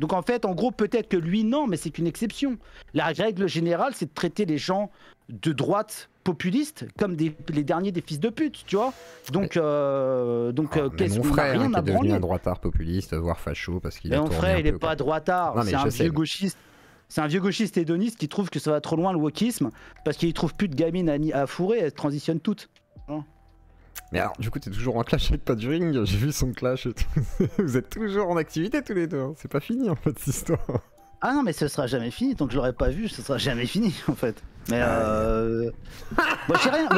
Donc en fait, en gros, peut-être que lui, non, mais c'est qu'une exception. La règle générale, c'est de traiter les gens de droite populistes comme les derniers des fils de pute, tu vois. Donc, qu'est-ce mon qu'on a frère rien qui à est devenu branler. un droitard populiste, voire facho, parce qu'il Mais a mon tourné frère, un il peu. est pas droitard, Non, mais c'est un je sais. vieux gauchiste. C'est un vieux gauchiste hédoniste qui trouve que ça va trop loin le wokisme parce qu'il trouve plus de gamines à fourrer, elles transitionnent toutes. Hein. Mais alors, du coup, t'es toujours en clash avec Padring, j'ai vu son clash et tout. Vous êtes toujours en activité tous les deux, hein. C'est pas fini en fait cette histoire. Ah non, mais ce sera jamais fini, tant que je l'aurai pas vu, ce sera jamais fini en fait. Mais moi je sais rien.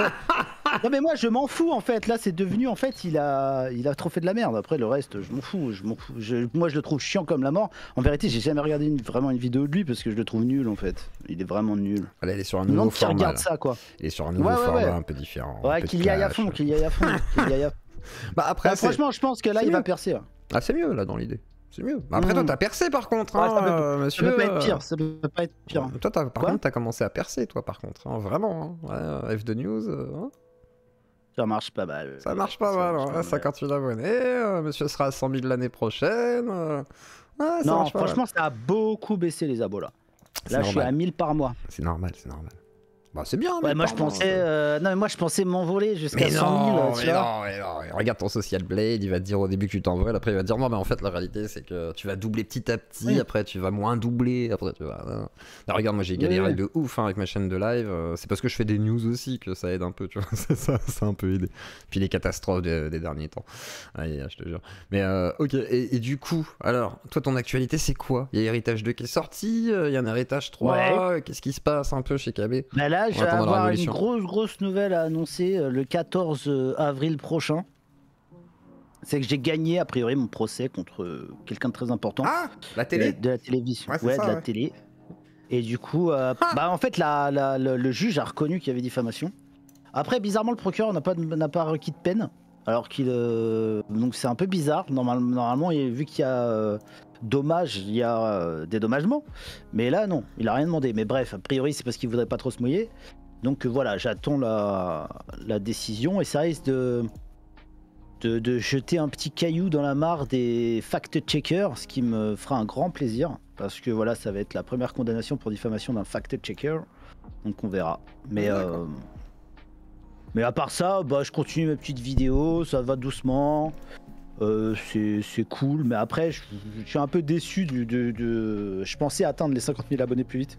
Non mais moi je m'en fous en fait. Là c'est devenu en fait il a trop fait de la merde. Après le reste je m'en fous. Moi je le trouve chiant comme la mort. En vérité j'ai jamais regardé vraiment une vidéo de lui parce que je le trouve nul en fait. Il est vraiment nul. Là, il est sur un Non nouveau qui format. regarde Là. ça quoi. Il est sur un nouveau format un peu différent. Ouais qu'il y aille à fond, qu'il y aille à fond. Bah après, franchement je pense que là il va percer. Là. Ah c'est mieux là dans l'idée. C'est mieux. Après, toi, t'as percé par contre, hein, monsieur. Ça peut pas être pire. Ça peut pas être pire. Toi, par contre, t'as commencé à percer, toi, par contre. Hein, vraiment. Hein. Ouais, F2 News. Hein. Ça marche pas mal. Ça marche pas mal. Hein. 58 abonnés. Monsieur sera à 100 000 l'année prochaine. Ouais, non, franchement, ça a beaucoup baissé les abos là. Là, je suis à 1000 par mois. C'est normal, c'est normal. Bah, c'est bien. Ouais, moi je pensais, non mais moi je pensais m'envoler jusqu'à 100 000. Mais non. Regarde ton social blade, il va te dire au début que tu t'envoles, après il va te dire non mais en fait la réalité c'est que tu vas doubler petit à petit, après tu vas moins doubler, après tu vas. Non, regarde moi j'ai galéré de ouf hein, avec ma chaîne de live, c'est parce que je fais des news aussi que ça aide un peu, tu vois, ça a un peu aidé. Puis les catastrophes des derniers temps, je te jure. Mais ok, et du coup, alors toi ton actualité c'est quoi? Il y a Héritage 2 qui est sorti, il y a un Héritage 3, qu'est-ce qui se passe un peu chez KB? Bah là, je vais avoir une grosse nouvelle à annoncer le 14 avril prochain. C'est que j'ai gagné a priori mon procès contre quelqu'un de très important. Ah, la télé de la télévision. Ouais, ça, de la télé. Et du coup, bah en fait, le juge a reconnu qu'il y avait diffamation. Après, bizarrement, le procureur n'a pas requis de peine. Alors qu'il. Donc c'est un peu bizarre. Normalement, vu qu'il y a dommage, il y a dédommagement. Mais là, non, il a rien demandé. Mais bref, a priori, c'est parce qu'il voudrait pas trop se mouiller. Donc voilà, j'attends la décision et ça risque de jeter un petit caillou dans la mare des fact-checkers, ce qui me fera un grand plaisir. Parce que voilà, ça va être la première condamnation pour diffamation d'un fact-checker. Donc on verra. Mais à part ça, bah, je continue mes petites vidéos, ça va doucement. C'est cool, mais après je suis un peu déçu je pensais atteindre les 50 000 abonnés plus vite.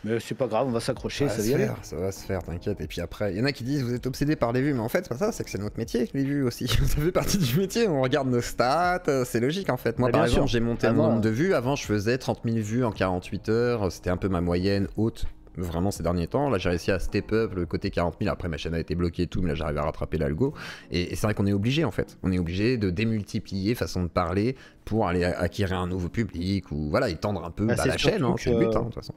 Mais c'est pas grave, on va s'accrocher, ça va y aller. Ça va se faire, t'inquiète. Et puis après, il y en a qui disent vous êtes obsédé par les vues, mais en fait c'est pas ça, c'est que c'est notre métier, les vues aussi. Ça fait partie du métier, on regarde nos stats, c'est logique en fait. Moi par exemple, j'ai monté mon nombre de vues, avant je faisais 30 000 vues en 48 heures, c'était un peu ma moyenne haute. Vraiment ces derniers temps, là j'ai réussi à step up le côté 40 000, après ma chaîne a été bloquée et tout, mais là j'arrive à rattraper l'algo, et c'est vrai qu'on est obligé en fait, on est obligé de démultiplier façon de parler pour aller acquérir un nouveau public, ou voilà, étendre un peu la chaîne, hein, c'est le but hein, de toute façon.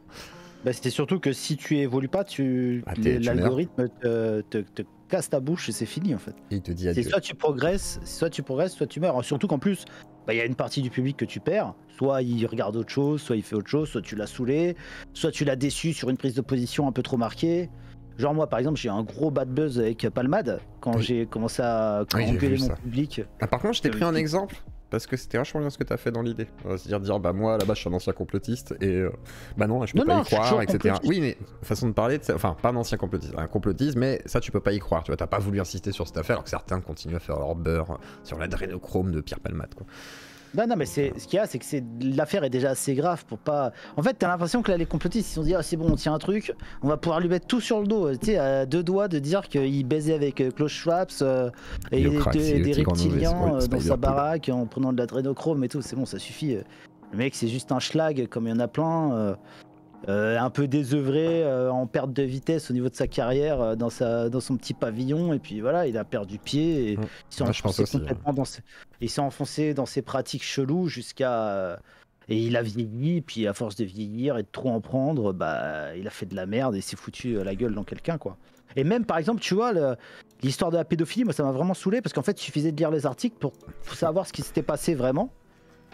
Bah, c'était surtout que si tu évolues pas, l'algorithme te casse ta bouche et c'est fini en fait. Et il te dit adieu. C'est soit tu progresses, soit tu meurs. Surtout qu'en plus, il y a une partie du public que tu perds. Soit il regarde autre chose, soit il fait autre chose, soit tu l'as saoulé, soit tu l'as déçu sur une prise de position un peu trop marquée. Genre moi par exemple j'ai un gros bad buzz avec Palmade quand j'ai commencé à engueuler mon public. Ah, par contre je t'ai pris un exemple. Parce que c'était vachement bien ce que t'as fait dans l'idée. C'est-à-dire, bah moi là-bas je suis un ancien complotiste et bah non, je peux pas y croire, etc. Oui, mais façon de parler, enfin pas un ancien complotiste, un complotiste, mais ça tu peux pas y croire, tu vois, t'as pas voulu insister sur cette affaire alors que certains continuent à faire leur beurre sur l'adrénochrome de Pierre Palmade, quoi. Non, mais ce qu'il y a, c'est que l'affaire est déjà assez grave pour pas. En fait, t'as l'impression que là, les complotistes, ils se sont dit, ah, c'est bon, on tient un truc, on va pouvoir lui mettre tout sur le dos. Tu sais, à deux doigts de dire qu'il baisait avec Klaus Schwab et des reptiliens dans sa baraque en prenant de l'adrénochrome et tout. C'est bon, ça suffit. Le mec, c'est juste un schlag, comme il y en a plein. Un peu désœuvré, en perte de vitesse au niveau de sa carrière dans son petit pavillon, et puis voilà, il a perdu pied et il s'est enfoncé dans ses pratiques cheloues jusqu'à et il a vieilli, puis à force de vieillir et de trop en prendre, bah il a fait de la merde et s'est foutu la gueule dans quelqu'un, quoi. Et même par exemple, tu vois, l'histoire de la pédophilie, moi ça m'a vraiment saoulé parce qu'en fait il suffisait de lire les articles pour savoir ce qui s'était passé vraiment.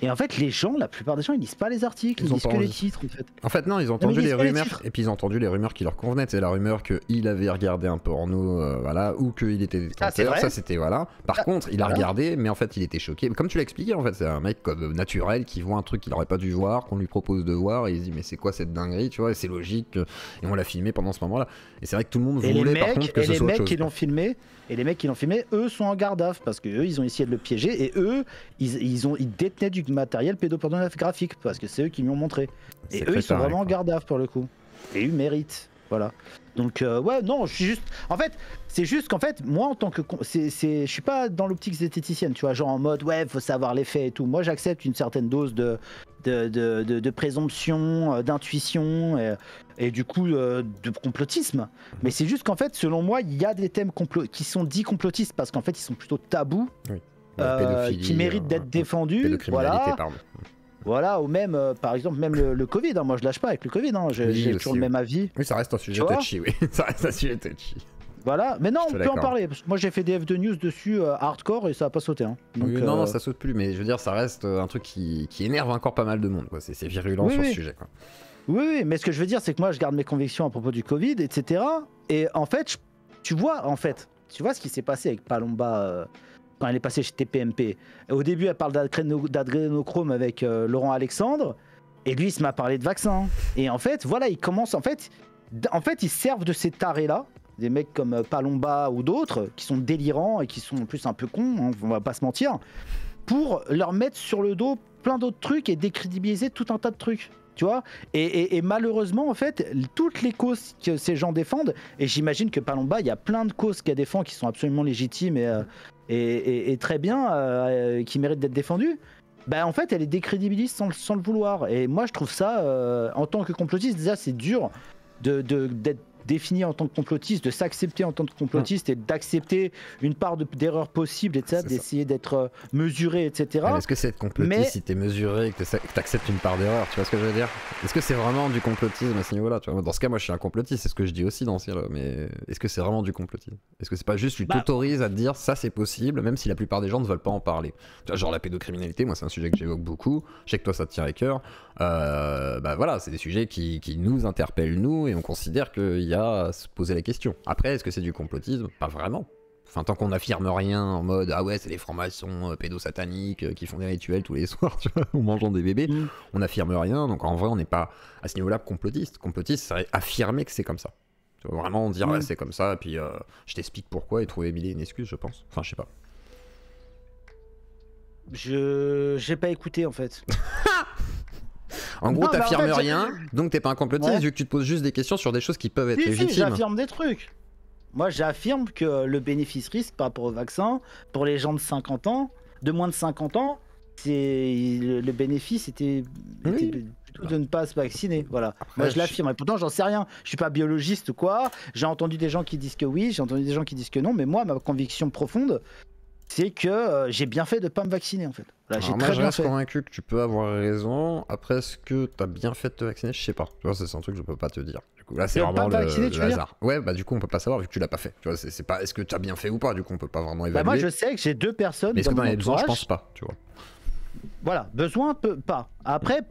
Et en fait, les gens, la plupart des gens, ils lisent pas les articles, ils lisent que les titres en fait. En fait, non, ils ont entendu les rumeurs, et puis ils ont entendu les rumeurs qui leur convenaient. C'est la rumeur qu'il avait regardé un porno, voilà, ou qu'il était détenteur. Ça, c'était voilà. Par contre, il a regardé, mais en fait, il était choqué. Comme tu l'as expliqué, en fait, c'est un mec comme naturel qui voit un truc qu'il aurait pas dû voir, qu'on lui propose de voir, et il se dit, mais c'est quoi cette dinguerie, tu vois, et c'est logique. Et on l'a filmé pendant ce moment-là. Et c'est vrai que tout le monde voulait, par contre, que ce soit autre chose. Et les mecs qui l'ont filmé. Et les mecs qui l'ont filmé, eux sont en garde à vue parce que eux, ils ont essayé de le piéger et eux, ils détenaient du matériel pédopornographique parce que c'est eux qui lui ont montré. Et eux, ils sont vraiment en garde à vue pour le coup. Et ils méritent. Voilà. Donc ouais, non, je suis juste. En fait, c'est juste qu'en fait, moi en tant que, je suis pas dans l'optique zététicienne, tu vois, genre en mode ouais, faut savoir les faits et tout. Moi, j'accepte une certaine dose de présomption, d'intuition et du coup de complotisme. Mais c'est juste qu'en fait, selon moi, il y a des thèmes qui sont dits complotistes parce qu'en fait, ils sont plutôt tabous, qui méritent d'être défendus. Voilà. Pardon. Voilà, ou même, par exemple, même le Covid, hein, moi je lâche pas avec le Covid, hein, j'ai toujours le même avis. Oui, ça reste un sujet touchy, oui. Ça reste un sujet touchy. Voilà, mais non, on peut en parler, parce que moi j'ai fait des F2 News dessus hardcore et ça a pas sauté. Hein. Donc, oui, non, ça saute plus, mais je veux dire, ça reste un truc qui énerve encore pas mal de monde, quoi. C'est virulent sur ce sujet, quoi. Oui, mais ce que je veux dire, c'est que moi je garde mes convictions à propos du Covid, etc. Et en fait, tu vois ce qui s'est passé avec Palomba. Quand elle est passée chez TPMP. Au début, elle parle d'adrénochrome avec Laurent Alexandre, et lui, il se m'a parlé de vaccin. Et en fait, voilà, ils commencent, en fait, ils servent de ces tarés-là, des mecs comme Palomba ou d'autres, qui sont délirants et qui sont en plus un peu cons, hein, on va pas se mentir, pour leur mettre sur le dos plein d'autres trucs et décrédibiliser tout un tas de trucs. Tu vois, et malheureusement, en fait, toutes les causes que ces gens défendent, et j'imagine que Palomba, il y a plein de causes qu'elle défend qui sont absolument légitimes et très bien, qui méritent d'être défendues, bah en fait, elle est décrédibilise sans le vouloir. Et moi, je trouve ça, en tant que complotiste, déjà, c'est dur d'être défini en tant que complotiste, de s'accepter en tant que complotiste et d'accepter une part d'erreur possible, etc., d'essayer d'être mesuré, etc. Est-ce que c'est être complotiste si t'es mesuré et que t'acceptes une part d'erreur? Tu vois ce que je veux dire? Est-ce que c'est vraiment du complotisme à ce niveau-là? Tu vois, dans ce cas, moi je suis un complotiste, c'est ce que je dis aussi dans ce cas-là, mais est-ce que c'est vraiment du complotisme? Est-ce que c'est pas juste tu t'autorises à te dire ça c'est possible, même si la plupart des gens ne veulent pas en parler? Tu vois, genre la pédocriminalité, moi c'est un sujet que j'évoque beaucoup, je sais que toi ça te tient à cœur, bah voilà, c'est des sujets qui nous interpellent nous et on considère qu'il y a à se poser la question. Après, est-ce que c'est du complotisme? Pas vraiment. Enfin, tant qu'on n'affirme rien en mode ah ouais, c'est des francs-maçons pédosataniques qui font des rituels tous les soirs, tu vois, en mangeant des bébés, on n'affirme rien. Donc en vrai, on n'est pas à ce niveau-là complotiste. Complotiste, c'est affirmer que c'est comme ça. Tu vois, vraiment dire ouais, c'est comme ça, et puis je t'explique pourquoi et trouver mille et une excuse, je pense. Enfin, je sais pas. J'ai pas écouté en fait. En gros, t'affirmes rien, donc t'es pas un complotiste vu que tu te poses juste des questions sur des choses qui peuvent être légitimes. Si, j'affirme des trucs. Moi, j'affirme que le bénéfice-risque par rapport au vaccin, pour les gens de 50 ans, de moins de 50 ans, le bénéfice était plutôt de ne pas se vacciner. Voilà. Après, moi, je l'affirme. Et pourtant, j'en sais rien. Je suis pas biologiste ou quoi. J'ai entendu des gens qui disent que oui, j'ai entendu des gens qui disent que non. Mais moi, ma conviction profonde, c'est que j'ai bien fait de pas me vacciner en fait. Voilà, moi je reste convaincu que tu peux avoir raison. Après, est-ce que t'as bien fait de te vacciner? Je sais pas. Tu vois, c'est un truc que je peux pas te dire. Du coup, là, c'est vraiment le hasard. Ouais, bah du coup, on peut pas savoir vu que tu l'as pas fait. Tu vois, c'est pas est-ce que tu as bien fait ou pas. Du coup, on peut pas vraiment évaluer. Bah, moi, je sais que j'ai 2 personnes. Mais est-ce que t'en avais besoin? Je pense pas. Tu vois. Voilà, besoin pas. Après,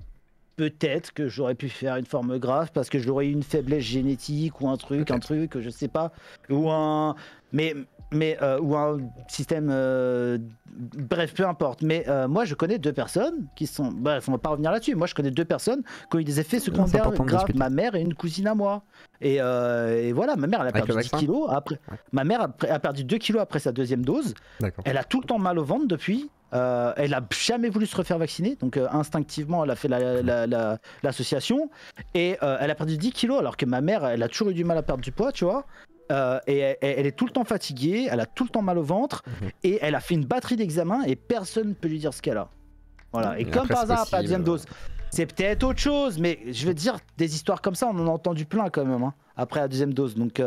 peut-être que j'aurais pu faire une forme grave parce que j'aurais eu une faiblesse génétique ou un truc, je sais pas, ou un ou un système, bref, peu importe. Mais moi, je connais 2 personnes qui sont, bref, on va pas revenir là-dessus. Moi, je connais 2 personnes qui ont eu des effets secondaires graves. Ma mère et une cousine à moi. Et voilà, ma mère, elle a perdu 10 kilos après. Ouais. Ma mère a perdu 2 kilos après sa 2e dose. Elle a tout le temps mal au ventre depuis. Elle a jamais voulu se refaire vacciner, donc instinctivement elle a fait l'association et elle a perdu 10 kilos alors que ma mère elle a toujours eu du mal à perdre du poids, tu vois. Et elle est tout le temps fatiguée, elle a tout le temps mal au ventre et elle a fait une batterie d'examens et personne ne peut lui dire ce qu'elle a. Voilà. Et comme par hasard après la 2e dose, c'est peut-être autre chose, mais je veux dire des histoires comme ça on en a entendu plein quand même hein, après la 2e dose, donc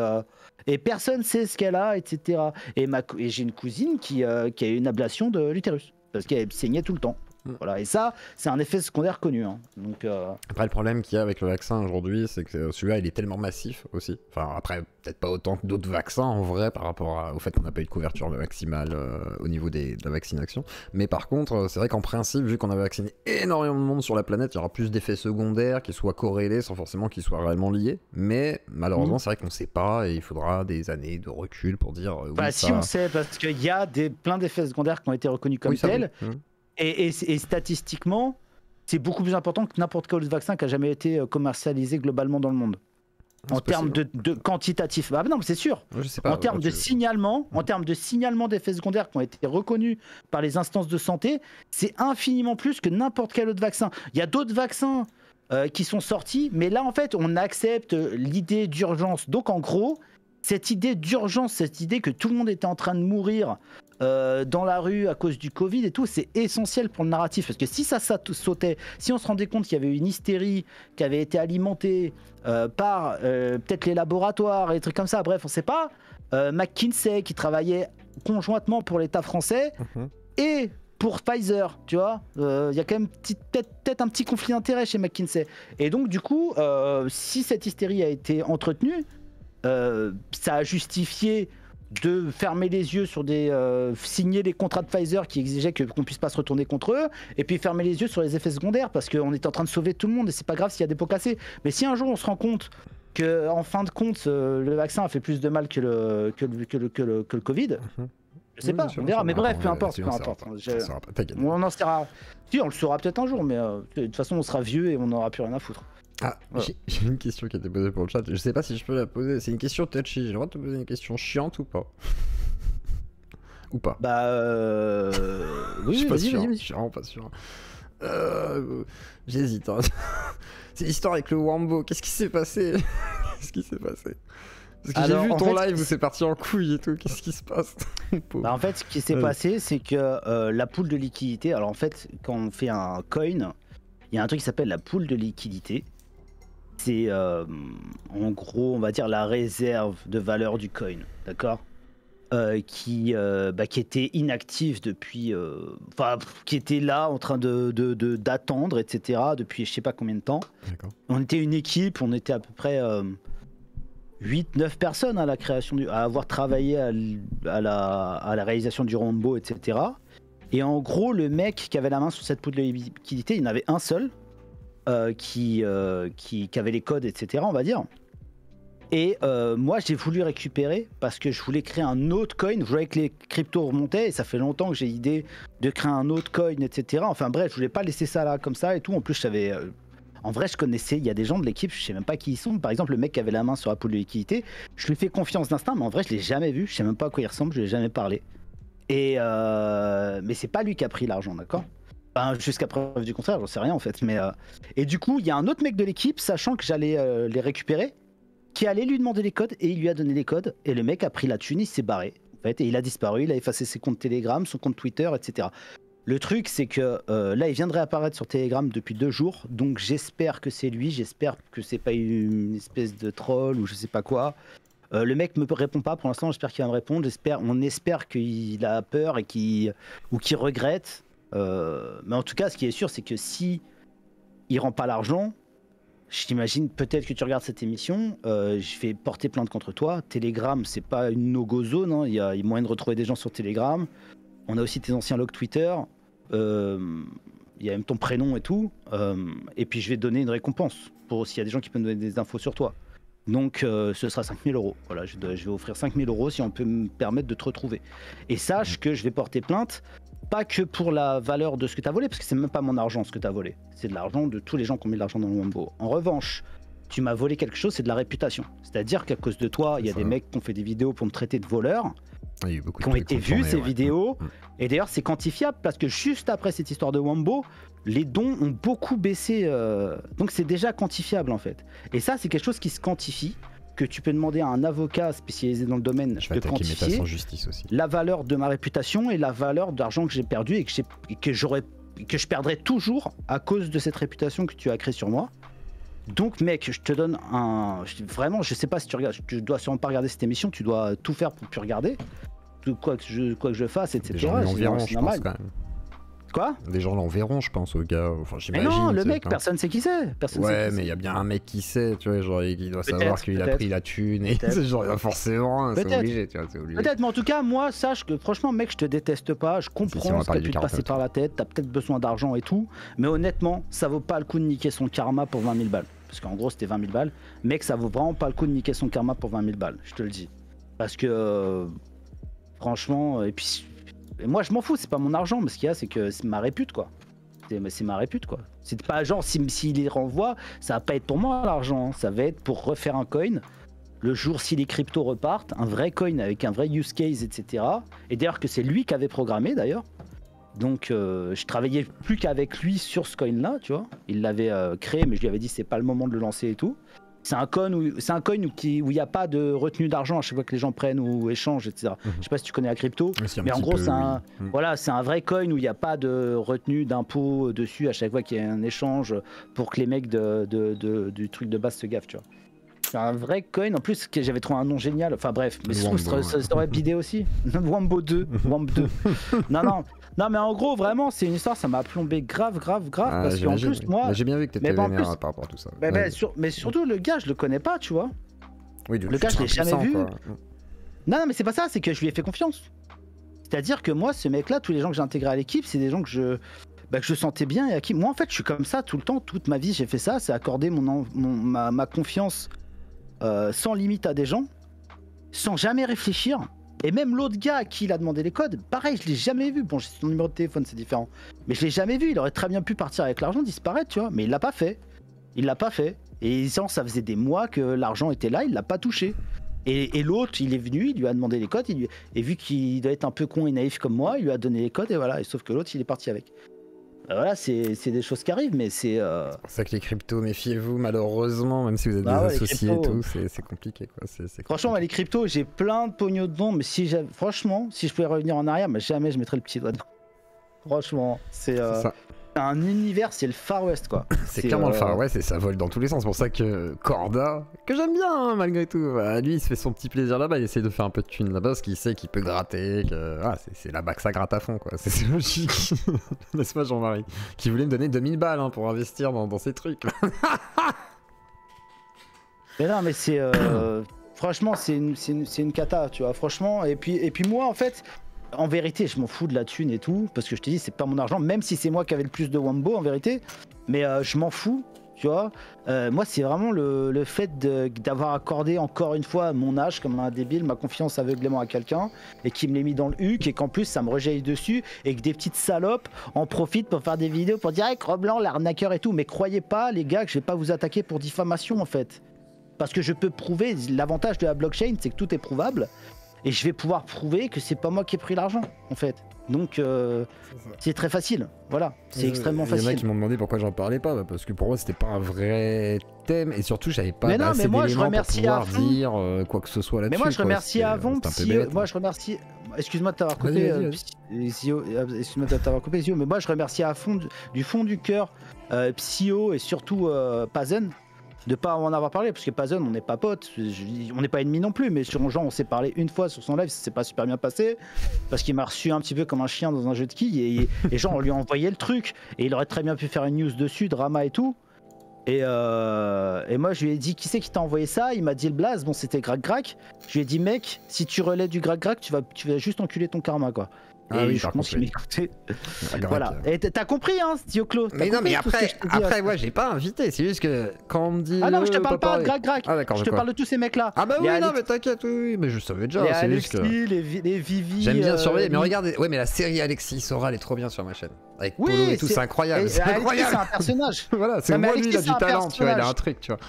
et personne sait ce qu'elle a, etc. Et j'ai une cousine qui a eu une ablation de l'utérus. Parce qu'elle saignait tout le temps. Voilà, et ça, c'est un effet secondaire connu. Hein. Donc, Après, le problème qu'il y a avec le vaccin aujourd'hui, c'est que celui-là, il est tellement massif aussi. Enfin, après, peut-être pas autant que d'autres vaccins en vrai par rapport au fait qu'on n'a pas eu de couverture maximale au niveau de la vaccination. Mais par contre, c'est vrai qu'en principe, vu qu'on a vacciné énormément de monde sur la planète, il y aura plus d'effets secondaires qui soient corrélés sans forcément qu'ils soient réellement liés. Mais malheureusement, c'est vrai qu'on ne sait pas et il faudra des années de recul pour dire. Oui, si on sait, parce qu'il y a plein d'effets secondaires qui ont été reconnus comme tels. Et statistiquement, c'est beaucoup plus important que n'importe quel autre vaccin qui a jamais été commercialisé globalement dans le monde. En termes de quantitatif. Ah non, mais c'est sûr. Je sais pas, en termes de signalement, d'effets secondaires qui ont été reconnus par les instances de santé, c'est infiniment plus que n'importe quel autre vaccin. Il y a d'autres vaccins qui sont sortis, mais là, en fait, on accepte l'idée d'urgence. Donc, en gros, cette idée d'urgence, cette idée que tout le monde était en train de mourir dans la rue à cause du Covid et tout, c'est essentiel pour le narratif. Parce que si ça sautait, si on se rendait compte qu'il y avait une hystérie qui avait été alimentée par peut-être les laboratoires et des trucs comme ça, bref, on sait pas, McKinsey qui travaillait conjointement pour l'État français et pour Pfizer, tu vois, il y a quand même peut-être un petit conflit d'intérêt chez McKinsey. Et donc, du coup, si cette hystérie a été entretenue, ça a justifié de fermer les yeux sur signer les contrats de Pfizer qui exigeaient qu'on puisse pas se retourner contre eux, et puis fermer les yeux sur les effets secondaires parce qu'on est en train de sauver tout le monde et c'est pas grave s'il y a des pots cassés. Mais si un jour on se rend compte que en fin de compte le vaccin a fait plus de mal que le Covid, je sais pas, on verra. Mais bref, peu importe. On en saura. Si, on le saura peut-être un jour, mais de toute façon on sera vieux et on n'aura plus rien à foutre. Ah, j'ai une question qui a été posée pour le chat, je sais pas si je peux la poser, c'est une question touchy, j'ai le droit de te poser une question chiante ou pas? Ou pas? Oui, vas-y. Je suis vraiment pas sûr. J'hésite. Hein. C'est l'histoire avec le Wombo, qu'est-ce qui s'est passé? Qu'est-ce qui s'est passé? Parce que j'ai vu ton live où c'est parti en couille et tout, qu'est-ce qui se passe? En fait, ce qui s'est passé, c'est que la pool de liquidité, alors en fait, quand on fait un coin, il y a un truc qui s'appelle la pool de liquidité. C'est en gros, on va dire, la réserve de valeur du coin, d'accord, qui était inactive depuis, qui était là en train d'attendre, etc. depuis je sais pas combien de temps. On était une équipe, on était à peu près 8-9 personnes à la création à avoir travaillé à la réalisation du Rambo, etc. Et en gros, le mec qui avait la main sur cette pool de liquidité, il y en avait un seul. Qui avait les codes, etc., on va dire. Et moi, j'ai voulu récupérer parce que je voulais créer un autre coin. Je voulais que les cryptos remontaient et ça fait longtemps que j'ai l'idée de créer un autre coin, etc. Enfin bref, je voulais pas laisser ça là comme ça et tout. En plus, je savais. En vrai, je connaissais. Il y a des gens de l'équipe, je sais même pas qui ils sont. Par exemple, le mec qui avait la main sur la pool de liquidité, je lui fais confiance d'instinct, mais en vrai, je l'ai jamais vu. Je sais même pas à quoi il ressemble. Je lui ai jamais parlé. Et mais c'est pas lui qui a pris l'argent, d'accord? Jusqu'à preuve du contraire, j'en sais rien en fait. Mais et du coup, il y a un autre mec de l'équipe, sachant que j'allais les récupérer, qui allait lui demander les codes et il lui a donné les codes. Et le mec a pris la thune, il s'est barré en fait, et il a disparu. Il a effacé ses comptes Telegram, son compte Twitter, etc. Le truc, c'est que là, il vient de réapparaître sur Telegram depuis 2 jours, donc j'espère que c'est lui. J'espère que c'est pas une espèce de troll ou je sais pas quoi. Le mec me répond pas pour l'instant. J'espère qu'il va me répondre. On espère qu'il a peur et qu'il regrette. Mais en tout cas, ce qui est sûr, c'est que si il rend pas l'argent, je t'imagine peut-être que tu regardes cette émission, je vais porter plainte contre toi. Telegram, c'est pas une no-go zone, hein. Il y a moyen de retrouver des gens sur Telegram. On a aussi tes anciens logs Twitter. Il y a même ton prénom et tout. Et puis je vais te donner une récompense pour s'il y a des gens qui peuvent me donner des infos sur toi. Donc ce sera 5 000 €. Voilà, je vais offrir 5 000 € si on peut me permettre de te retrouver. Et sache que je vais porter plainte. Pas que pour la valeur de ce que tu as volé, parce que c'est même pas mon argent ce que tu as volé. C'est de l'argent de tous les gens qui ont mis de l'argent dans le Wombo. En revanche, tu m'as volé quelque chose, c'est de la réputation. C'est-à-dire qu'à cause de toi, il y a des mecs qui ont fait des vidéos pour me traiter de voleur, qui ont été vus ces vidéos. Et d'ailleurs, c'est quantifiable parce que juste après cette histoire de Wombo, les dons ont beaucoup baissé. Donc c'est déjà quantifiable en fait. Et ça, c'est quelque chose qui se quantifie, que tu peux demander à un avocat spécialisé dans le domaine de quantifier la valeur de ma réputation et la valeur d'argent que j'ai perdu et que je perdrai toujours à cause de cette réputation que tu as créée sur moi. Donc mec, je te donne vraiment, je sais pas si tu regardes, tu dois sûrement pas regarder cette émission, tu dois tout faire pour plus regarder, quoi que je fasse, etc. C'est normal. Quand même. Quoi? Des gens l'enverront, je pense, au gars. Enfin, mais non, le mec, personne sait qui c'est. Ouais, mais il y a bien un mec qui sait, tu vois, genre, il doit savoir qu'il a pris la thune et genre, forcément, c'est obligé, tu vois, c'est obligé. Peut-être, mais en tout cas, moi, sache que franchement, mec, je te déteste pas, je comprends ce que tu te passes par la tête, t'as peut-être besoin d'argent et tout, mais honnêtement, ça vaut pas le coup de niquer son karma pour 20 000 balles. Parce qu'en gros, c'était 20 000 balles. Mec, ça vaut vraiment pas le coup de niquer son karma pour 20 000 balles, je te le dis. Parce que, franchement, et puis, moi, je m'en fous, c'est pas mon argent, mais ce qu'il y a, c'est que c'est ma répute, quoi. C'est ma répute, quoi. C'est pas genre, s'il les renvoie, ça va pas être pour moi l'argent, ça va être pour refaire un coin. Le jour si les cryptos repartent, un vrai coin avec un vrai use case, etc. Et d'ailleurs que c'est lui qui avait programmé d'ailleurs. Donc je travaillais plus qu'avec lui sur ce coin là, tu vois. Il l'avait créé, mais je lui avais dit c'est pas le moment de le lancer et tout. C'est un coin où il n'y a pas de retenue d'argent à chaque fois que les gens prennent ou échangent, etc. Je sais pas si tu connais la crypto, mais en gros c'est un vrai coin où il n'y a pas de retenue d'impôt dessus à chaque fois qu'il y a un échange pour que les mecs du truc de base se gaffent, tu vois. C'est un vrai coin, en plus que j'avais trouvé un nom génial, enfin bref, mais ça aurait bidé aussi. Wambo 2, Wambo 2. Non mais en gros vraiment c'est une histoire, ça m'a plombé grave parce qu'en plus moi... J'ai bien vu que t'étais vénère par rapport à tout ça. Mais surtout le gars je le connais pas, tu vois. Oui, du coup, le gars je l'ai jamais vu. Non mais c'est pas ça, c'est que je lui ai fait confiance. C'est-à-dire que moi ce mec là, tous les gens que j'ai intégrés à l'équipe, c'est des gens que je sentais bien et à qui... Moi en fait je suis comme ça tout le temps, toute ma vie j'ai fait ça, c'est accorder ma confiance sans limite à des gens, sans jamais réfléchir. Et même l'autre gars à qui il a demandé les codes, pareil, je l'ai jamais vu. Bon, j'ai son numéro de téléphone, c'est différent. Mais je l'ai jamais vu. Il aurait très bien pu partir avec l'argent, disparaître, tu vois. Mais il l'a pas fait. Et ça faisait des mois que l'argent était là, il l'a pas touché. Et l'autre, il est venu, il lui a demandé les codes. Et vu qu'il doit être un peu con et naïf comme moi, il lui a donné les codes et voilà. Et sauf que l'autre, il est parti avec. Voilà, c'est des choses qui arrivent, mais c'est... C'est pour ça que les cryptos, méfiez-vous, malheureusement, même si vous êtes des associés et tout, c'est compliqué, quoi. Franchement, les cryptos, j'ai plein de pognon dedans, mais franchement, si je pouvais revenir en arrière, mais jamais je mettrais le petit doigt dedans. Franchement, c'est un univers, c'est le Far West, quoi. C'est clairement le Far West et ça vole dans tous les sens. C'est pour ça que Corda, que j'aime bien hein, malgré tout, lui il se fait son petit plaisir là-bas, il essaie de faire un peu de thunes là-bas parce qu'il sait qu'il peut gratter, que c'est là-bas que ça gratte à fond, quoi. C'est logique. N'est-ce pas Jean-Marie? Qui voulait me donner 2000 balles hein, pour investir dans ces trucs là. Mais non, mais c'est... franchement, c'est une cata, tu vois, franchement. Et puis moi, en fait... En vérité, je m'en fous de la thune et tout, parce que je te dis, c'est pas mon argent, même si c'est moi qui avais le plus de Wambo en vérité, mais je m'en fous, tu vois. Moi, c'est vraiment le fait d'avoir accordé encore une fois mon âge comme un débile, ma confiance aveuglément à quelqu'un, et qui me l'ait mis dans le huc, et qu'en plus ça me rejaillit dessus, et que des petites salopes en profitent pour faire des vidéos pour dire hey, Cro-Blanc, l'arnaqueur et tout. Mais croyez pas, les gars, que je vais pas vous attaquer pour diffamation en fait. Parce que je peux prouver, l'avantage de la blockchain, c'est que tout est prouvable. Et je vais pouvoir prouver que c'est pas moi qui ai pris l'argent, en fait. Donc, c'est très facile. Voilà, c'est extrêmement facile. Il y en a qui m'ont demandé pourquoi j'en parlais pas, parce que pour moi, c'était pas un vrai thème, et surtout, j'avais pas assez d'éléments pour pouvoir dire quoi que ce soit là-dessus. Mais moi, je remercie avant Psyo. Moi, je remercie... Excuse-moi de t'avoir coupé, excuse-moi de t'avoir coupé, Psyo, mais moi, je remercie à fond, du fond du cœur, Psyo et surtout Pazen. De pas en avoir parlé, parce que Pazon, on n'est pas potes, on n'est pas ennemis non plus, mais sur genre on s'est parlé une fois sur son live, ça s'est pas super bien passé, parce qu'il m'a reçu un petit peu comme un chien dans un jeu de quilles, et genre on lui a envoyé le truc, et il aurait très bien pu faire une news dessus, drama et tout, et moi je lui ai dit qui c'est qui t'a envoyé ça, il m'a dit le blaze, bon c'était Grac Grac, je lui ai dit mec, si tu relais du Grac Grac, tu vas juste enculer ton karma quoi. Ah et oui, je pense qu'il m'écoutait. Voilà. Et t'as compris, hein, Dioclo. Mais non, mais après, ouais, j'ai pas invité. C'est juste que quand on me dit. Ah non, je te parle pas de Grac Grac. Ah d'accord. Je te parle de tous ces mecs-là. Ah bah oui, non, mais t'inquiète, oui, mais je savais déjà. C'est juste que. Les Vivi. J'aime bien surveiller, mais regardez, ouais, mais la série Alexis Sora, elle est trop bien sur ma chaîne. Avec Polo et tout, c'est incroyable. C'est incroyable. C'est un personnage. Voilà, c'est moi, lui, il a du talent, tu vois, il a un truc, tu vois.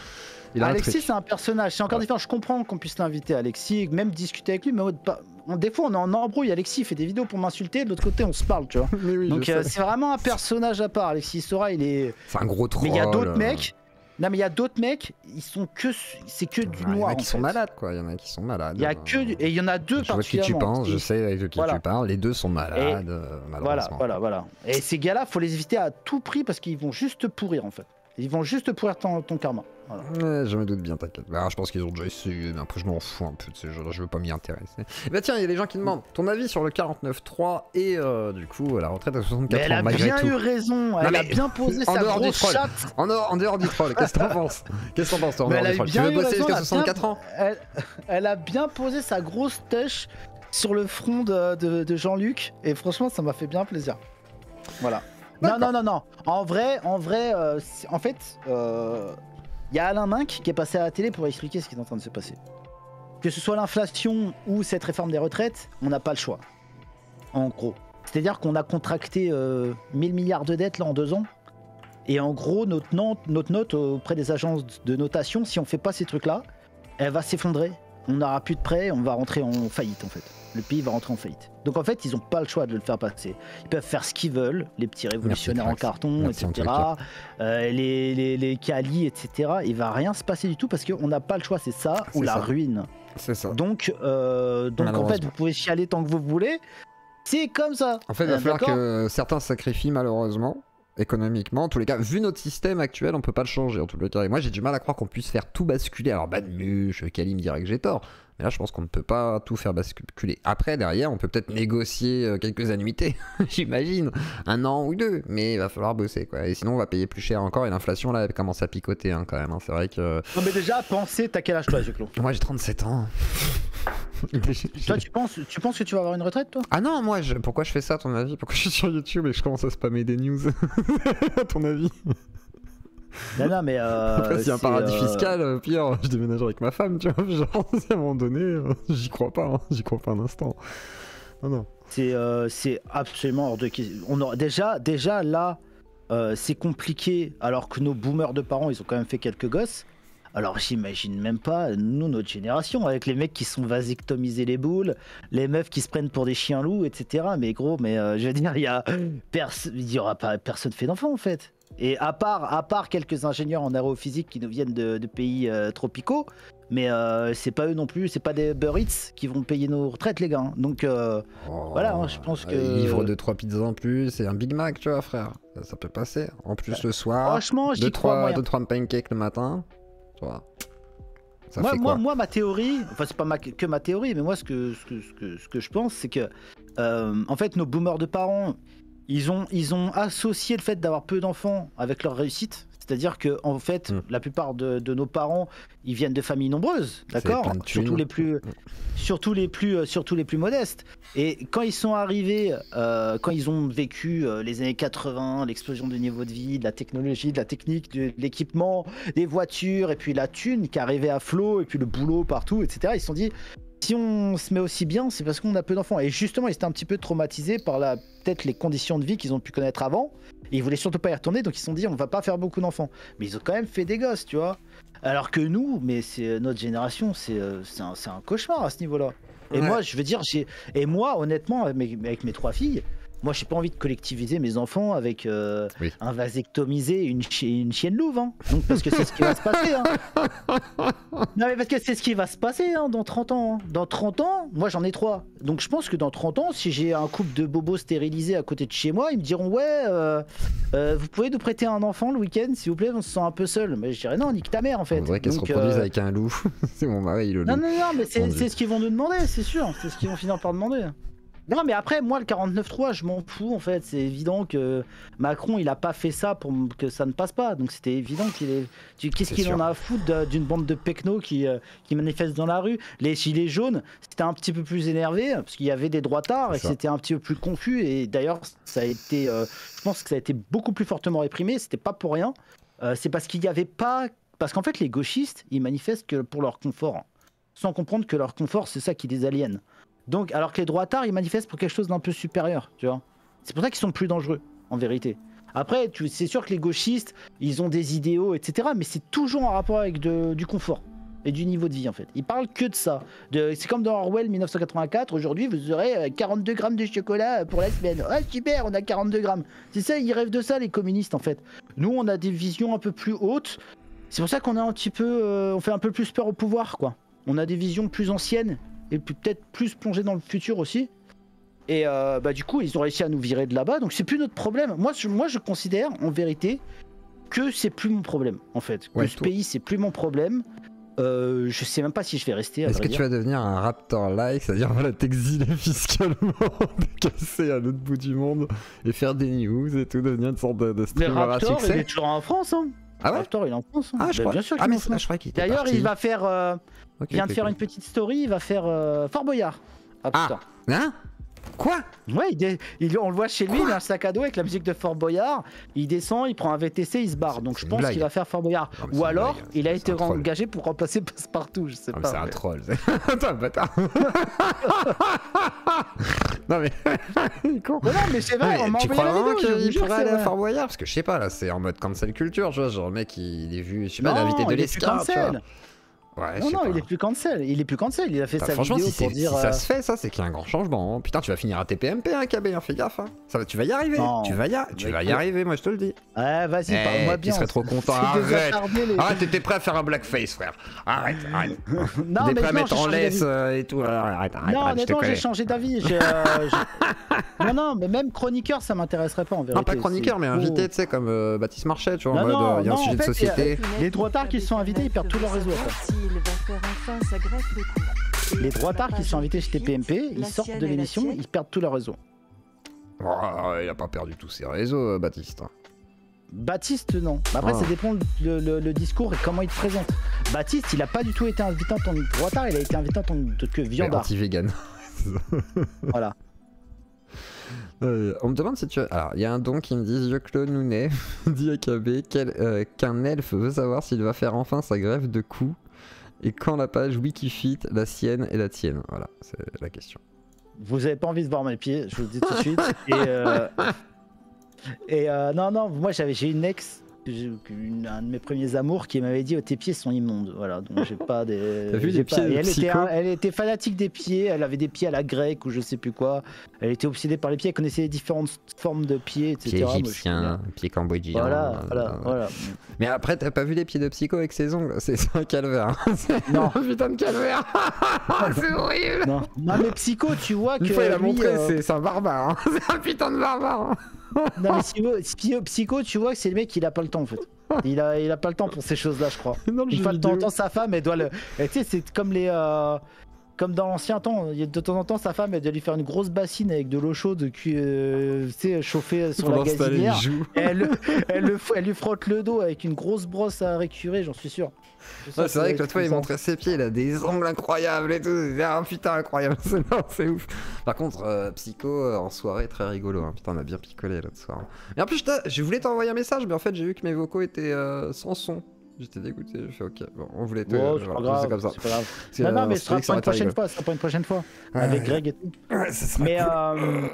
Alexis, c'est un personnage. C'est encore différent. Je comprends qu'on puisse l'inviter, Alexis, même discuter avec lui, mais des fois, on est en embrouille. Alexis fait des vidéos pour m'insulter, de l'autre côté, on se parle, tu vois. Oui, donc, c'est vraiment un personnage à part. Alexis Sora, il est. C'est un gros troll. Mais il y a d'autres mecs. Non, mais il y a d'autres mecs, ils sont que. C'est que du noir. Il y en a qui sont malades, quoi. Il y en a qui sont malades. Il y a que. Et il y en a deux particulièrement. Je vois qui tu penses, je sais de qui tu parles. Les deux sont malades, malheureusement. Voilà. Et ces gars-là, faut les éviter à tout prix parce qu'ils vont juste pourrir, en fait. Ils vont juste pourrir ton karma. Voilà. Ouais, je me doute bien, t'inquiète. Bah, je pense qu'ils ont déjà essayé, mais après je m'en fous un peu de ces jeux-là, je veux pas m'y intéresser. Et bah tiens, il y a des gens qui demandent ton avis sur le 49.3 et du coup la retraite à 64 ans malgré tout. Elle a bien eu raison, elle a bien posé sa grosse chatte. En dehors du troll, qu'est-ce que t'en penses? Qu'est-ce que t'en penses toi en dehors du troll? Tu veux bosser jusqu'à 64 ans? Elle a bien posé sa grosse tâche sur le front de Jean-Luc et franchement ça m'a fait bien plaisir. Voilà. Non. En vrai, en fait, il y a Alain Minck qui est passé à la télé pour expliquer ce qui est en train de se passer. Que ce soit l'inflation ou cette réforme des retraites, on n'a pas le choix. En gros. C'est-à-dire qu'on a contracté 1000 milliards de dettes là en 2 ans. Et en gros, notre note auprès des agences de notation, si on fait pas ces trucs-là, elle va s'effondrer. On n'aura plus de prêts, on va rentrer en faillite en fait. Le pays va rentrer en faillite. Donc en fait, ils n'ont pas le choix de le faire passer. Ils peuvent faire ce qu'ils veulent, les petits révolutionnaires en carton, etc. Les Cali, etc. Il va rien se passer du tout parce qu'on n'a pas le choix. C'est ça ou la ruine. C'est ça. Donc en fait, vous pouvez chialer tant que vous voulez. C'est comme ça. En fait, il va falloir que certains sacrifient malheureusement. Économiquement, en tous les cas, vu notre système actuel, on peut pas le changer en tous les cas. Et moi, j'ai du mal à croire qu'on puisse faire tout basculer. Alors, Badmuche, Kali me dirait que j'ai tort. Mais là, je pense qu'on ne peut pas tout faire basculer. Après, derrière, on peut peut-être négocier quelques annuités, j'imagine. 1 an ou 2. Mais il va falloir bosser, quoi. Et sinon, on va payer plus cher encore. Et l'inflation, là, elle commence à picoter, hein, quand même. Hein. C'est vrai que... Non, mais déjà, pensez, t'as quel âge, toi, Jaclo? Moi, j'ai 37 ans. Toi, tu penses que tu vas avoir une retraite, toi? Ah non, moi, pourquoi je fais ça, à ton avis? Pourquoi je suis sur YouTube et que je commence à spammer des news? À ton avis? Non, mais après, s'il y a un paradis fiscal, pire, je déménage avec ma femme, tu vois. Genre, à un moment donné, j'y crois pas, hein. J'y crois pas un instant. Non. C'est absolument hors de question. Déjà là, c'est compliqué, alors que nos boomers de parents, ils ont quand même fait quelques gosses. Alors j'imagine même pas, nous, notre génération, avec les mecs qui sont vasectomisés les boules, les meufs qui se prennent pour des chiens loups, etc. Mais gros, je veux dire, il y aura pas personne fait d'enfant en fait. Et à part quelques ingénieurs en aérophysique qui nous viennent de pays tropicaux, mais c'est pas eux non plus, c'est pas des Uber Eats qui vont payer nos retraites, les gars. Hein. Donc voilà, hein, je pense que... Livre 2-3 pizzas en plus et un Big Mac, tu vois, frère. Ça peut passer. En plus, le soir, franchement, j'y crois. 2-3 pancakes le matin. Moi, ma théorie, enfin c'est pas que ma théorie, mais moi ce que je pense, c'est que en fait nos boomers de parents, ils ont associé le fait d'avoir peu d'enfants avec leur réussite. C'est-à-dire que en fait, la plupart de nos parents, ils viennent de familles nombreuses, d'accord, surtout les plus modestes. Et quand ils sont arrivés, quand ils ont vécu les années 80, l'explosion du niveau de vie, de la technologie, de la technique, de l'équipement, des voitures, et puis la thune qui arrivait à flot, et puis le boulot partout, etc. Ils se sont dit, si on se met aussi bien, c'est parce qu'on a peu d'enfants. Et justement, ils étaient un petit peu traumatisés par peut-être les conditions de vie qu'ils ont pu connaître avant. Et ils voulaient surtout pas y retourner, donc ils se sont dit, on va pas faire beaucoup d'enfants. Mais ils ont quand même fait des gosses, tu vois. Alors que nous, mais c'est notre génération, c'est un cauchemar à ce niveau-là. Et moi, je veux dire, moi, honnêtement, avec mes 3 filles, moi, j'ai pas envie de collectiviser mes enfants avec un vasectomisé, une chienne louve, hein. Donc, parce que c'est ce qui va se passer. Hein. Non, mais parce que c'est ce qui va se passer hein, dans 30 ans. Hein. Dans 30 ans, moi, j'en ai 3. Donc, je pense que dans 30 ans, si j'ai un couple de bobos stérilisés à côté de chez moi, ils me diront ouais, vous pouvez nous prêter un enfant le week-end, s'il vous plaît, on se sent un peu seul. Mais je dirais non, nique ta mère en fait. On voudrait qu'elle se reproduise avec un loup. C'est mon mari, le loup. Non, mais c'est ce qu'ils vont nous demander, c'est sûr. C'est ce qu'ils vont finir par demander. Non mais après moi le 49.3 je m'en fous en fait, c'est évident que Macron il a pas fait ça pour que ça ne passe pas, donc c'était évident qu'est-ce qu'il en a à foutre d'une bande de pecnos qui manifestent dans la rue. Les gilets jaunes c'était un petit peu plus énervé parce qu'il y avait des droitards et c'était un petit peu plus confus et d'ailleurs ça a été, je pense que ça a été beaucoup plus fortement réprimé, c'était pas pour rien, c'est parce qu'il n'y avait pas, parce qu'en fait les gauchistes ils manifestent que pour leur confort, sans comprendre que leur confort c'est ça qui les aliène. Donc, alors que les droitards, ils manifestent pour quelque chose d'un peu supérieur, tu vois. C'est pour ça qu'ils sont plus dangereux, en vérité. Après, c'est sûr que les gauchistes, ils ont des idéaux, etc. Mais c'est toujours en rapport avec du confort et du niveau de vie, en fait. Ils parlent que de ça. C'est comme dans Orwell 1984. Aujourd'hui, vous aurez 42 grammes de chocolat pour la semaine. Ah, super, on a 42 grammes. C'est ça, ils rêvent de ça, les communistes, en fait. Nous, on a des visions un peu plus hautes. C'est pour ça qu'on a un petit peu... on fait un peu plus peur au pouvoir, quoi. On a des visions plus anciennes et peut-être plus plongé dans le futur aussi. Et du coup, ils ont réussi à nous virer de là-bas, donc c'est plus notre problème. Moi, je considère, en vérité, que c'est plus mon problème en fait. Que ce pays c'est plus mon problème. Je sais même pas si je vais rester. Est-ce que tu vas devenir un raptor-like, c'est-à-dire voilà, t'exiler fiscalement, te casser à l'autre bout du monde et faire des news et tout, devenir une sorte de streamer à succès? Il est toujours en France, hein. Ah ouais? Raptor, il est en France. Hein. Ah, je crois. Bien sûr qu'il est en France. Je crois qu'il était D'ailleurs, parti. il va faire. Il vient de faire une petite story. Il va faire Fort Boyard. Ah, hein? Quoi? Ouais, on le voit chez lui, il a un sac à dos avec la musique de Fort Boyard. Il descend, il prend un VTC, il se barre. Donc je pense qu'il va faire Fort Boyard. Ou alors, il a été engagé pour remplacer Passepartout, je sais pas. C'est un troll. Attends, bâtard. Non mais. Non, mais c'est vrai, on m'a tu envoyé crois la vraiment vidéo. qu'il pourrait aller à Fort Boyard? Parce que je sais pas, là, c'est en mode cancel culture, tu vois. Genre, le mec, il est vu, je sais pas, l'invité de l'ESCA, tu vois. Ouais, non, il est plus cancel. Il a fait sa vidéo pour dire. Si ça se fait, ça, c'est qu'il y a un grand changement. Hein. Putain, tu vas finir à TPMP, hein, KB, hein, fais gaffe. Hein. Ça, tu vas y arriver. Non, tu vas y arriver, moi, je te le dis. Ouais, vas-y, parle-moi bien. Tu serais trop content. Arrête. Arrête, t'étais prêt à faire un blackface, frère. Arrête. Non, t'es prêt à mettre en laisse et tout. Arrête. Non, honnêtement, j'ai changé d'avis. Non, mais même chroniqueur, ça m'intéresserait pas en vérité. Non, pas chroniqueur, mais invité, tu sais, comme Baptiste Marchais, tu vois, en mode, il y a un sujet de société. Les droitards qui sont invités, ils perdent tout leur réseau. Les droitards qui sont invités chez TPMP, ils sortent de l'émission, ils perdent tout leur réseau. Oh, il a pas perdu tous ses réseaux, Baptiste. Baptiste, non. Après, ça dépend le discours et comment il te présente. Baptiste, il a pas du tout été invité en tant que droitard, il a été invité en tant que viandard. Anti-vegan. Voilà. On me demande si tu as... Alors, il y a un don qui me dit Yoclo Nounet, dit AKB, qu'un elfe veut savoir s'il va faire enfin sa grève de coups et quand la page Wikifit, la sienne et la tienne. Voilà, c'est la question. Vous avez pas envie de voir mes pieds, je vous le dis tout de suite. Non, moi j'ai une ex, un de mes premiers amours qui m'avait dit tes pieds sont immondes. Voilà, donc j'ai pas des. T'as vu des pieds de psycho ? Elle était fanatique des pieds, elle avait des pieds à la grecque ou je sais plus quoi. Elle était obsédée par les pieds, elle connaissait les différentes formes de pieds, etc. Pieds égyptiens, pieds cambodgiens. Voilà. Mais après, t'as pas vu les pieds de psycho avec ses ongles? C'est un calvaire. Non. Un putain de calvaire. C'est horrible. Non, mais psycho, tu vois que. Une fois, il a montré, c'est un barbare. Hein. C'est un putain de barbare. Non mais psycho, tu vois que c'est le mec, il a pas le temps en fait. Il a pas le temps pour ces choses-là, je crois. Une fois de temps en temps, sa femme, elle doit le. Tu sais, c'est comme les. Comme dans l'ancien temps, de temps en temps, sa femme, elle doit lui faire une grosse bassine avec de l'eau chaude, chauffée sur la gazinière. Elle lui frotte le dos avec une grosse brosse à récurer, j'en suis sûr. Ouais, c'est vrai que l'autre fois il montrait ses pieds, il a des ongles incroyables et tout, c'est un putain incroyable, c'est ouf. Par contre, Psycho en soirée très rigolo, hein. Putain on a bien picolé l'autre soir. Et en plus je voulais t'envoyer un message mais en fait j'ai vu que mes vocaux étaient sans son. J'étais dégoûté, j'ai fait ok, bon on voulait te... voilà, c'est comme ça. C'est pas grave. Non mais ce sera pas une prochaine fois, avec Greg et tout. Ouais, ça sera cool.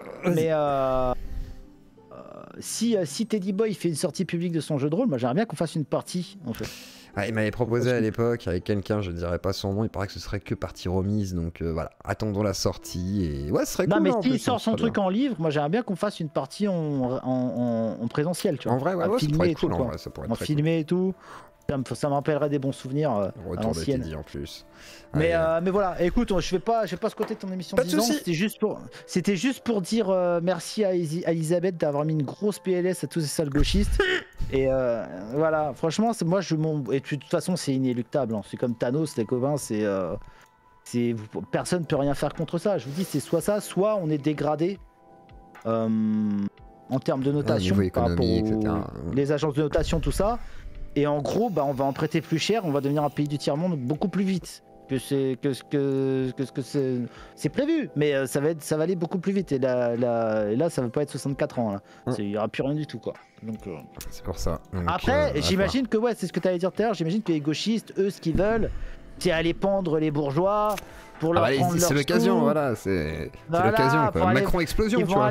Si Teddy Boy fait une sortie publique de son jeu de rôle, moi j'aimerais bien qu'on fasse une partie en fait. Ah, il m'avait proposé à l'époque avec quelqu'un, je ne dirais pas son nom, il paraît que ce serait que partie remise, donc voilà, attendons la sortie et ouais, ce serait cool. Non, mais s'il sort son truc en livre, moi j'aimerais bien qu'on fasse une partie en présentiel, tu vois. En vrai, ouais, ça pourrait être cool, en vrai, ça pourrait être très filmer et tout. Ça me rappellerait des bons souvenirs à l'ancienne. Teddy en plus. Mais voilà, écoute, je vais pas squatter ton émission de 10 ans. C'était juste pour dire merci à Elisabeth d'avoir mis une grosse PLS à tous ces sales gauchistes. Et voilà, franchement, moi et de toute façon, c'est inéluctable. Hein. C'est comme Thanos, les copains, personne peut rien faire contre ça. Je vous dis, c'est soit ça, soit on est dégradé en termes de notation par rapport les agences de notation, tout ça. Et en gros, on va en prêter plus cher, on va devenir un pays du tiers-monde beaucoup plus vite que ce que c'est prévu. Mais ça va aller beaucoup plus vite. Et là ça va pas être 64 ans. Il n'y aura plus rien du tout, quoi. Donc, c'est pour ça. Donc, après, j'imagine que, c'est ce que tu allais dire tout à l'heure, j'imagine que les gauchistes, eux, ce qu'ils veulent, c'est aller pendre les bourgeois pour leur prendre leur c'est l'occasion, voilà. C'est l'occasion, quoi. Macron explosion, tu vois.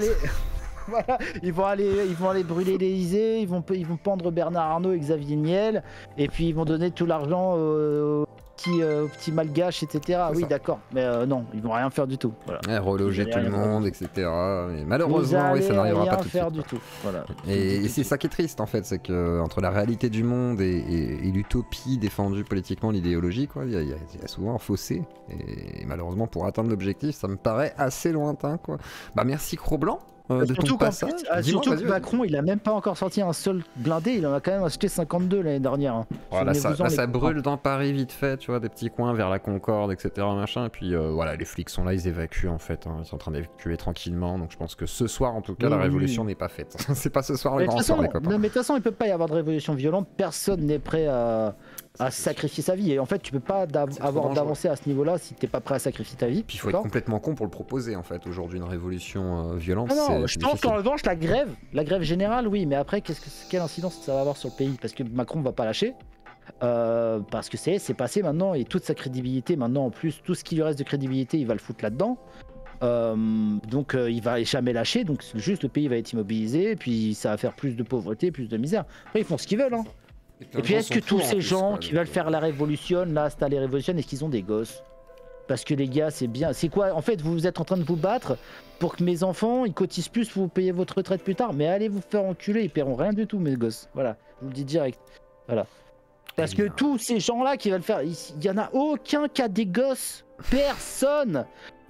Voilà, ils vont aller brûler l'Elysée, ils vont pendre Bernard Arnault et Xavier Niel, et puis ils vont donner tout l'argent aux petits malgaches, etc. Oui, d'accord, mais non, ils vont rien faire du tout. Voilà. Reloger tout le monde, etc. Mais malheureusement, ça n'arrivera pas tout de suite. Du tout. Voilà. Et c'est ça qui est triste en fait, c'est que entre la réalité du monde et l'utopie défendue politiquement, l'idéologie, quoi, il y a souvent un fossé. Et malheureusement, pour atteindre l'objectif, ça me paraît assez lointain, quoi. Merci Cro-Blanc. de ton passage. Surtout que Macron, il a même pas encore sorti un seul blindé, il en a quand même acheté 52 l'année dernière. Hein. Voilà, ça brûle dans Paris vite fait, tu vois, des petits coins vers la Concorde, etc. Machin, et puis voilà, les flics sont là, ils évacuent en fait, hein. Ils sont en train d'évacuer tranquillement, donc je pense que ce soir, en tout cas, la révolution n'est pas faite. C'est pas ce soir le grand soir, les copains. Non, mais de toute façon, il peut pas y avoir de révolution violente, personne n'est prêt à sacrifier sa vie. Et en fait, tu peux pas avoir d'avancée à ce niveau-là si t'es pas prêt à sacrifier ta vie. Puis il faut être complètement con pour le proposer en fait. Aujourd'hui, une révolution violente. Non, je pense qu'en revanche, la grève générale, oui. Mais après, quelle incidence ça va avoir sur le pays? Parce que Macron va pas lâcher. Parce que c'est passé maintenant et toute sa crédibilité maintenant en plus, tout ce qui lui reste de crédibilité, il va le foutre là-dedans. Donc il va jamais lâcher. Donc juste le pays va être immobilisé. Et puis ça va faire plus de pauvreté, plus de misère. Après, ils font ce qu'ils veulent. Hein. Et puis est-ce que tous ces gens qui veulent faire la révolution, là, installer la révolution, est-ce qu'ils ont des gosses? Parce que les gars, c'est bien. C'est quoi? En fait, vous êtes en train de vous battre pour que mes enfants, ils cotisent plus pour vous payer votre retraite plus tard. Mais allez vous faire enculer, ils paieront rien du tout, mes gosses. Voilà, je vous le dis direct. Voilà. Parce que tous ces gens-là qui veulent faire, il y en a aucun qui a des gosses. Personne.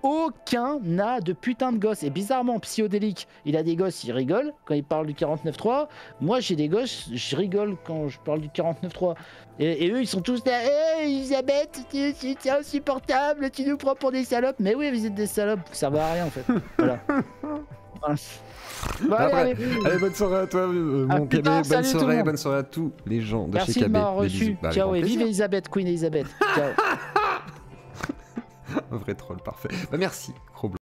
Aucun n'a de putain de gosses. Et bizarrement, Psyodélique, il a des gosses, il rigole quand il parle du 49.3. Moi, j'ai des gosses, je rigole quand je parle du 49.3. Et eux, ils sont tous là. Hey, Elisabeth, c'est insupportable, tu nous prends pour des salopes. Mais oui, vous êtes des salopes, vous servez à rien en fait. Voilà. Bon, allez, bonne soirée à toi, mon Kébé. Bonne soirée à tous les gens de chez KB. Merci de m'avoir reçu. Ciao et vive Elisabeth, Queen Elisabeth. Ciao. Un vrai troll, parfait. Bah merci, Cro-Blanc.